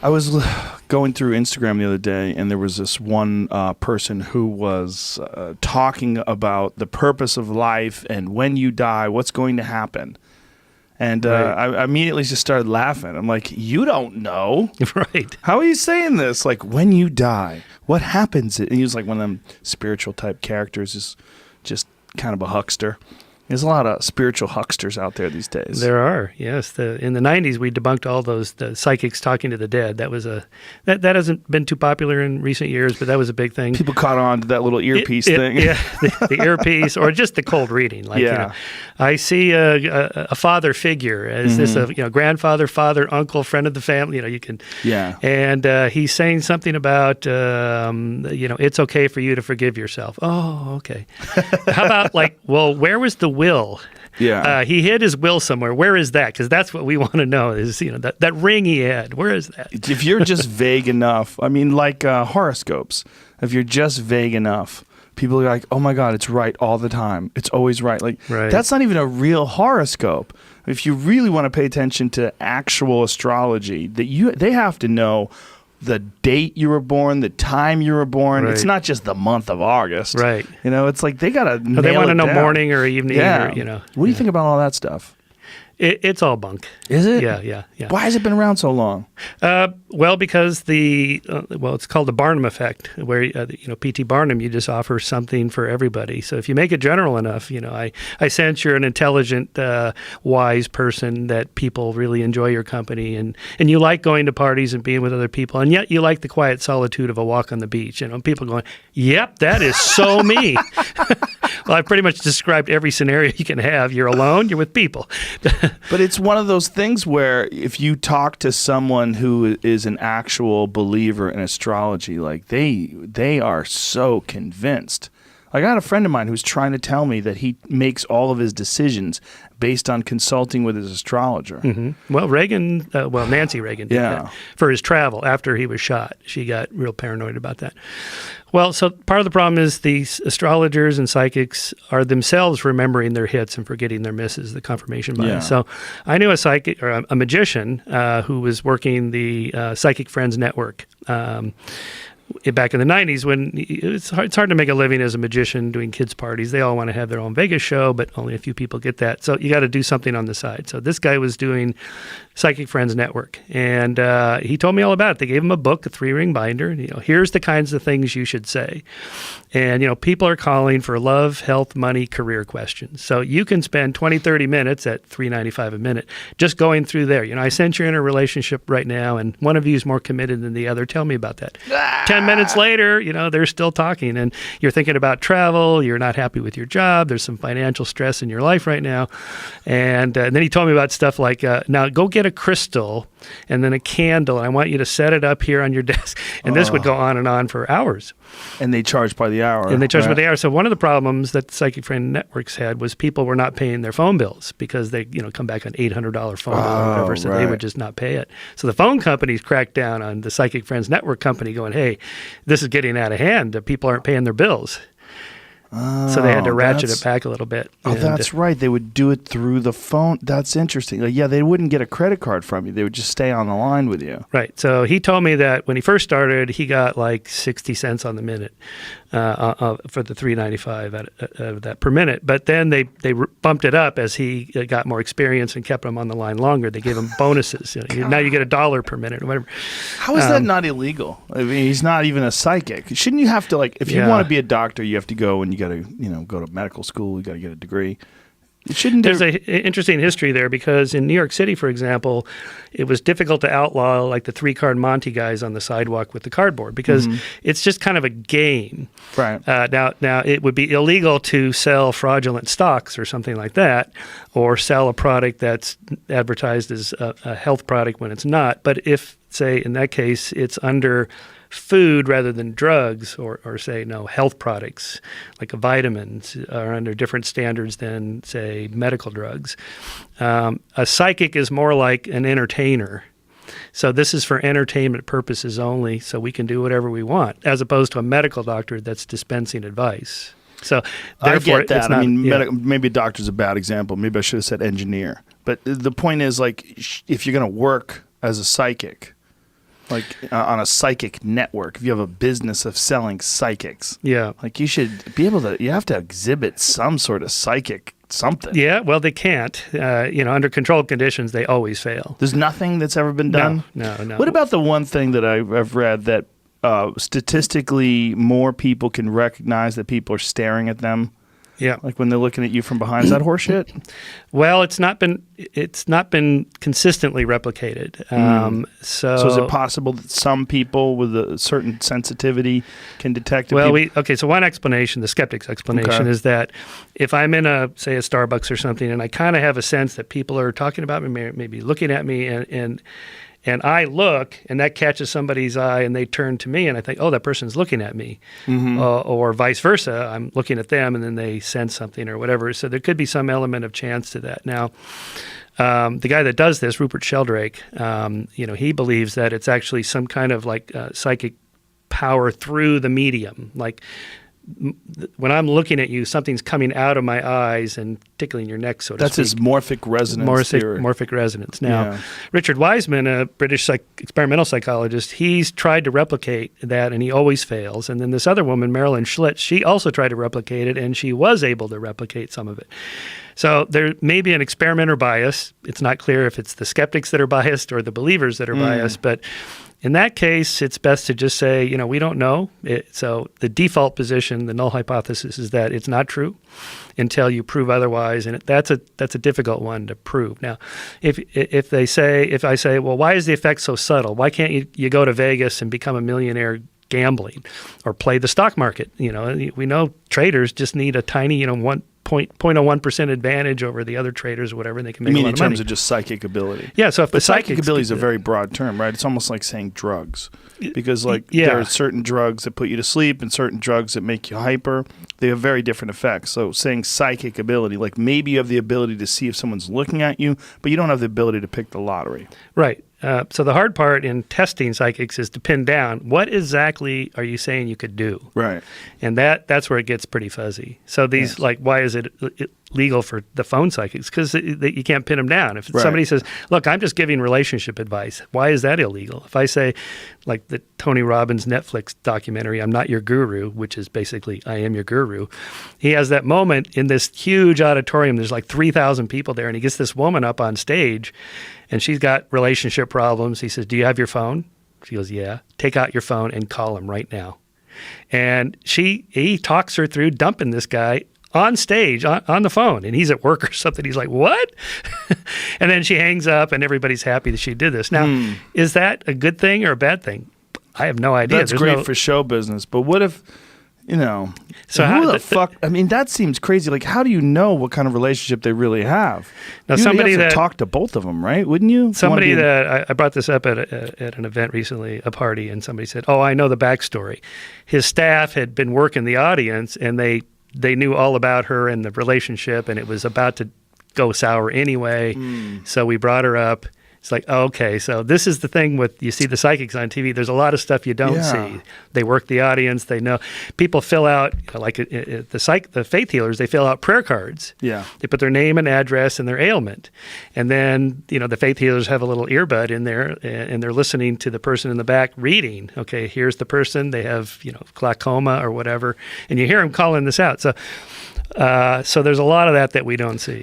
I was going through Instagram the other day, and there was this one person who was talking about the purpose of life and when you die, what's going to happen. And I immediately just started laughing. I'm like, you don't know. Right. How are you saying this? Like, when you die, what happens? And he was like one of them spiritual type characters, is just kind of a huckster. There's a lot of spiritual hucksters out there these days. There are, yes. In the 90s, we debunked all the psychics talking to the dead. That was that hasn't been too popular in recent years, but that was a big thing. People caught on to that little earpiece thing. Yeah, the earpiece, or just the cold reading. Like, I see a father figure. Is this a grandfather, father, uncle, friend of the family? You can. Yeah. And he's saying something about it's okay for you to forgive yourself. Oh, okay. How about where was the will? Yeah. He hid his will somewhere. Where is that? Because that's what we want to know is, that ring he had. Where is that? If you're just vague enough, I mean, like horoscopes, if you're just vague enough, people are like, oh my God, it's right all the time. It's always right. That's not even a real horoscope. If you really want to pay attention to actual astrology, they have to know the date you were born, the time you were born. Right. It's not just the month of August. Right. It's like they got to nail it down. They want to know morning or evening. Yeah. What do you think about all that stuff? It's all bunk. Is it? Yeah. Why has it been around so long? Because it's called the Barnum effect, where P.T. Barnum, you just offer something for everybody. So if you make it general enough, I sense you're an intelligent, wise person, that people really enjoy your company, and you like going to parties and being with other people, and yet you like the quiet solitude of a walk on the beach. People going, yep, that is so me. Well, I've pretty much described every scenario you can have. You're alone, you're with people. But it's one of those things where if you talk to someone who is an actual believer in astrology, like they are so convinced. Like, I had a friend of mine who's trying to tell me that he makes all of his decisions based on consulting with his astrologer. Mm-hmm. Well, Nancy Reagan did that for his travel after he was shot. She got real paranoid about that. Well, so part of the problem is these astrologers and psychics are themselves remembering their hits and forgetting their misses, the confirmation bias. Yeah. So I knew a psychic or a magician who was working the Psychic Friends Network. Back in the 90s, when it's hard to make a living as a magician doing kids' parties. They all want to have their own Vegas show, but only a few people get that. So you got to do something on the side. So this guy was doing Psychic Friends Network, and he told me all about it. They gave him a book, a 3-ring binder. Here's the kinds of things you should say. And, people are calling for love, health, money, career questions. So you can spend 20, 30 minutes at $3.95 a minute just going through there. I sense you're in a relationship right now, and one of you is more committed than the other. Tell me about that. 10 minutes later, they're still talking, and you're thinking about travel. You're not happy with your job. There's some financial stress in your life right now. And then he told me about stuff like, now go get a crystal and then a candle, and I want you to set it up here on your desk. And this would go on and on for hours. And they charge by the hour. And they charge by the hour. So one of the problems that Psychic Friend Networks had was people were not paying their phone bills because they, come back on $800 phone bill or whatever, so they would just not pay it. So the phone companies cracked down on the Psychic Friends Network company going, hey, this is getting out of hand. The people aren't paying their bills. So they had to ratchet it back a little bit. Oh, that's right. They would do it through the phone. That's interesting. They wouldn't get a credit card from you. They would just stay on the line with you. Right. So he told me that when he first started, he got like 60 cents on the minute for the $3.95 that per minute. But then they bumped it up as he got more experience and kept him on the line longer. They gave him bonuses. Now you get $1 per minute or whatever. How is that not illegal? I mean, he's not even a psychic. Shouldn't you have to, if you want to be a doctor, you have to go and you got to, go to medical school. You got to get a degree. There's an interesting history there because in New York City, for example, it was difficult to outlaw like the 3-card Monte guys on the sidewalk with the cardboard because it's just kind of a game. Right. Now it would be illegal to sell fraudulent stocks or something like that, or sell a product that's advertised as a health product when it's not. But if, say, in that case, it's under food rather than drugs, or say, health products like vitamins are under different standards than, say, medical drugs. A psychic is more like an entertainer. So this is for entertainment purposes only, so we can do whatever we want, as opposed to a medical doctor that's dispensing advice. So I get that. Maybe a doctor's a bad example. Maybe I should have said engineer. But the point is, if you're going to work as a psychic, like on a psychic network, if you have a business of selling psychics, like you should be able to, you have to exhibit some sort of psychic something. Yeah, well, they can't. Under controlled conditions, they always fail. There's nothing that's ever been done? No. What about the one thing that I've read that statistically more people can recognize that people are staring at them? Yeah, like when they're looking at you from behind. Is that horseshit? Well, it's not been consistently replicated. So is it possible that some people with a certain sensitivity can detect it? Well, so one explanation, the skeptic's explanation, is that if I'm in a Starbucks or something, and I kind of have a sense that people are talking about me, maybe looking at me, and I look, and that catches somebody's eye, and they turn to me, and I think, oh, that person's looking at me. Or vice versa, I'm looking at them, and then they sense something or whatever. So there could be some element of chance to that. Now, the guy that does this, Rupert Sheldrake, he believes that it's actually some kind of like psychic power through the medium. Like when I'm looking at you, something's coming out of my eyes and tickling your neck, so to speak. That's his morphic resonance theory. Morphic resonance. Now, Richard Wiseman, a British experimental psychologist, he's tried to replicate that, and he always fails. And then this other woman, Marilyn Schlitz, she also tried to replicate it, and she was able to replicate some of it. So there may be an experimenter bias. It's not clear if it's the skeptics that are biased or the believers that are biased, but in that case, it's best to just say, we don't know. So the default position, the null hypothesis, is that it's not true until you prove otherwise, and that's a difficult one to prove. Now, if I say, well, why is the effect so subtle? Why can't you go to Vegas and become a millionaire gambling or play the stock market? We know traders just need a tiny, 0.01% advantage over the other traders or whatever, and they can make a lot of money. You mean in terms of just psychic ability? Yeah, so if the psychic ability is a very broad term, right? It's almost like saying drugs. Because there are certain drugs that put you to sleep and certain drugs that make you hyper. They have very different effects. So saying psychic ability, like maybe you have the ability to see if someone's looking at you, but you don't have the ability to pick the lottery. Right. So the hard part in testing psychics is to pin down what exactly are you saying you could do? Right. And that's where it gets pretty fuzzy. So these, why is it legal for the phone psychics? Because you can't pin them down. If somebody says, look, I'm just giving relationship advice, why is that illegal? If I say, like the Tony Robbins Netflix documentary, I'm Not Your Guru, which is basically I am your guru, he has that moment in this huge auditorium. There's like 3,000 people there, and he gets this woman up on stage, and she's got relationship problems. He says, do you have your phone? She goes, yeah. Take out your phone and call him right now. And he talks her through dumping this guy on stage, on the phone, and he's at work or something. He's like, what? And then she hangs up, and everybody's happy that she did this. Now, is that a good thing or a bad thing? I have no idea. That's great for show business, but what if, so who the fuck? I mean, that seems crazy. Like, how do you know what kind of relationship they really have? Now, you have to talk to both of them, right? Wouldn't you? Somebody I brought this up at an event recently, a party, and somebody said, oh, I know the backstory. His staff had been working the audience, and they knew all about her and the relationship, and it was about to go sour anyway. So we brought her up. It's like, oh, okay, so this is the thing with, you see the psychics on TV, there's a lot of stuff you don't see. They work the audience, they know. People fill out, the faith healers, they fill out prayer cards. Yeah. They put their name and address and their ailment. And then, the faith healers have a little earbud in there, and they're listening to the person in the back reading. Okay, here's the person, they have, glaucoma or whatever, and you hear them calling this out. So there's a lot of that we don't see.